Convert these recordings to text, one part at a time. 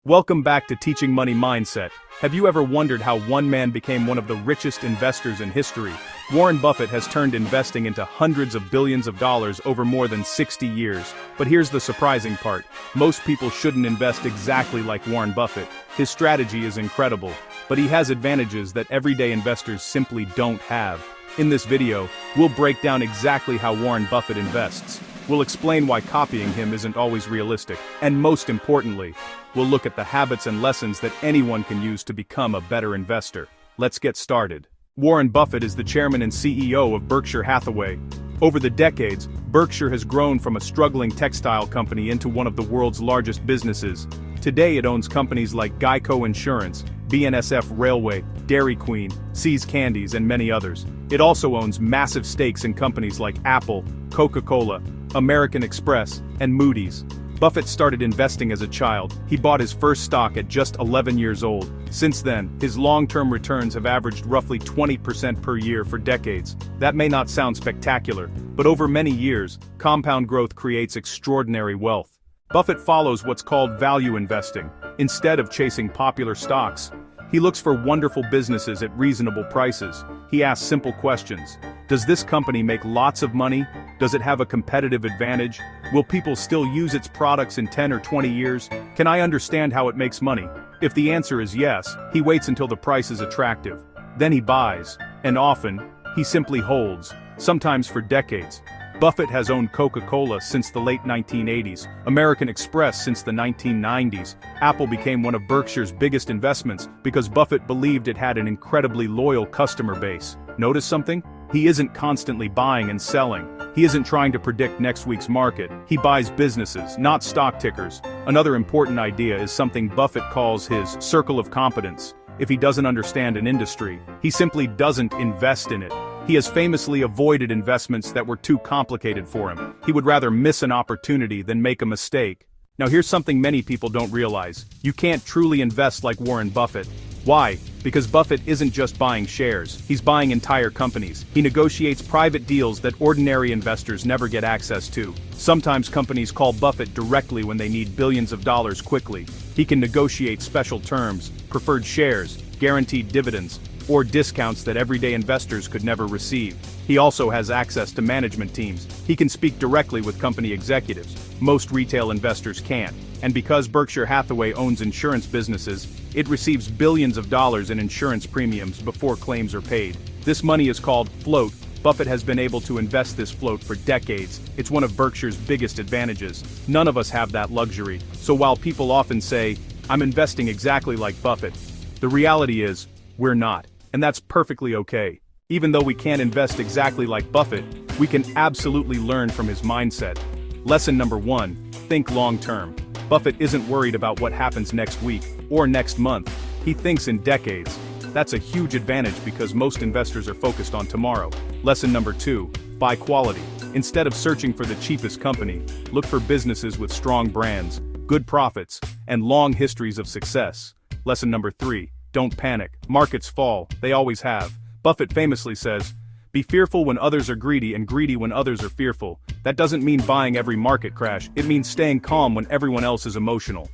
Welcome back to Teaching Money Mindset. Have you ever wondered how one man became one of the richest investors in history? Warren Buffett has turned investing into hundreds of billions of dollars over more than 60 years. But here's the surprising part. Most people shouldn't invest exactly like Warren Buffett. His strategy is incredible, but he has advantages that everyday investors simply don't have. In this video, we'll break down exactly how Warren Buffett invests. We'll explain why copying him isn't always realistic, and most importantly, we'll look at the habits and lessons that anyone can use to become a better investor. Let's get started. Warren Buffett is the chairman and CEO of Berkshire Hathaway. Over the decades, Berkshire has grown from a struggling textile company into one of the world's largest businesses. Today it owns companies like Geico Insurance, BNSF Railway, Dairy Queen, See's Candies, and many others. It also owns massive stakes in companies like Apple, Coca-Cola, American Express, and Moody's. Buffett started investing as a child. He bought his first stock at just 11 years old. Since then, his long-term returns have averaged roughly 20% per year for decades. That may not sound spectacular, but over many years, compound growth creates extraordinary wealth. Buffett follows what's called value investing. Instead of chasing popular stocks, he looks for wonderful businesses at reasonable prices. He asks simple questions. Does this company make lots of money? Does it have a competitive advantage? Will people still use its products in 10 or 20 years? Can I understand how it makes money? If the answer is yes, he waits until the price is attractive. Then he buys, and often, he simply holds, sometimes for decades. Buffett has owned Coca-Cola since the late 1980s, American Express since the 1990s. Apple became one of Berkshire's biggest investments because Buffett believed it had an incredibly loyal customer base. Notice something? He isn't constantly buying and selling. He isn't trying to predict next week's market. He buys businesses, not stock tickers. Another important idea is something Buffett calls his circle of competence. If he doesn't understand an industry, he simply doesn't invest in it. He has famously avoided investments that were too complicated for him. He would rather miss an opportunity than make a mistake. Now here's something many people don't realize. You can't truly invest like Warren Buffett. Why? Because Buffett isn't just buying shares, he's buying entire companies. He negotiates private deals that ordinary investors never get access to. Sometimes companies call Buffett directly when they need billions of dollars quickly. He can negotiate special terms, preferred shares, guaranteed dividends, or discounts that everyday investors could never receive. He also has access to management teams. He can speak directly with company executives. Most retail investors can't. And because Berkshire Hathaway owns insurance businesses, it receives billions of dollars in insurance premiums before claims are paid. This money is called float. Buffett has been able to invest this float for decades. It's one of Berkshire's biggest advantages. None of us have that luxury. So while people often say, "I'm investing exactly like Buffett," the reality is, we're not. And that's perfectly okay. Even though we can't invest exactly like Buffett, we can absolutely learn from his mindset. Lesson number 1, think long-term. Buffett isn't worried about what happens next week or next month. He thinks in decades. That's a huge advantage because most investors are focused on tomorrow. Lesson number 2, buy quality. Instead of searching for the cheapest company, look for businesses with strong brands, good profits, and long histories of success. Lesson number 3, don't panic. Markets fall, they always have. Buffett famously says, "Be fearful when others are greedy and greedy when others are fearful." That doesn't mean buying every market crash, it means staying calm when everyone else is emotional.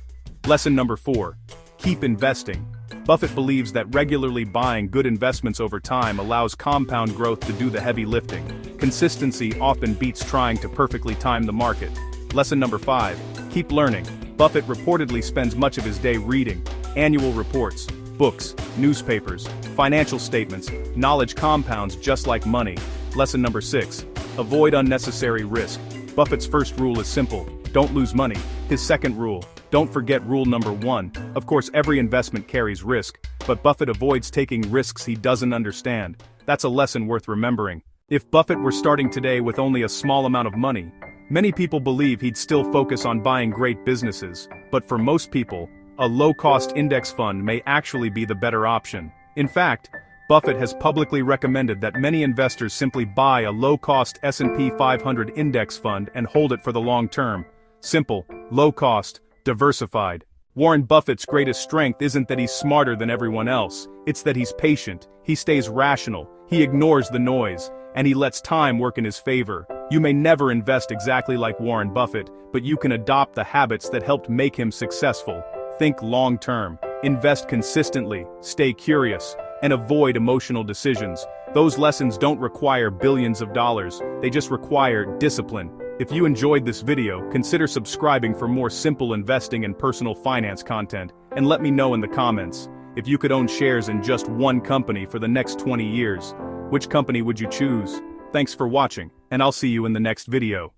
Lesson number 4, keep investing. Buffett believes that regularly buying good investments over time allows compound growth to do the heavy lifting. Consistency often beats trying to perfectly time the market. Lesson number 5, keep learning. Buffett reportedly spends much of his day reading annual reports, books, newspapers, financial statements. Knowledge compounds just like money. Lesson number 6, avoid unnecessary risk. Buffett's first rule is simple, don't lose money. His second rule, don't forget rule number 1. Of course, every investment carries risk, but Buffett avoids taking risks he doesn't understand. That's a lesson worth remembering. If Buffett were starting today with only a small amount of money, many people believe he'd still focus on buying great businesses. But for most people, a low-cost index fund may actually be the better option. In fact, Buffett has publicly recommended that many investors simply buy a low-cost S&P 500 index fund and hold it for the long term. Simple, low-cost, diversified. Warren Buffett's greatest strength isn't that he's smarter than everyone else, it's that he's patient, he stays rational, he ignores the noise, and he lets time work in his favor. You may never invest exactly like Warren Buffett, but you can adopt the habits that helped make him successful. Think long-term, invest consistently, stay curious, and avoid emotional decisions. Those lessons don't require billions of dollars, they just require discipline. If you enjoyed this video, consider subscribing for more simple investing and personal finance content, and let me know in the comments. If you could own shares in just one company for the next 20 years, which company would you choose? Thanks for watching, and I'll see you in the next video.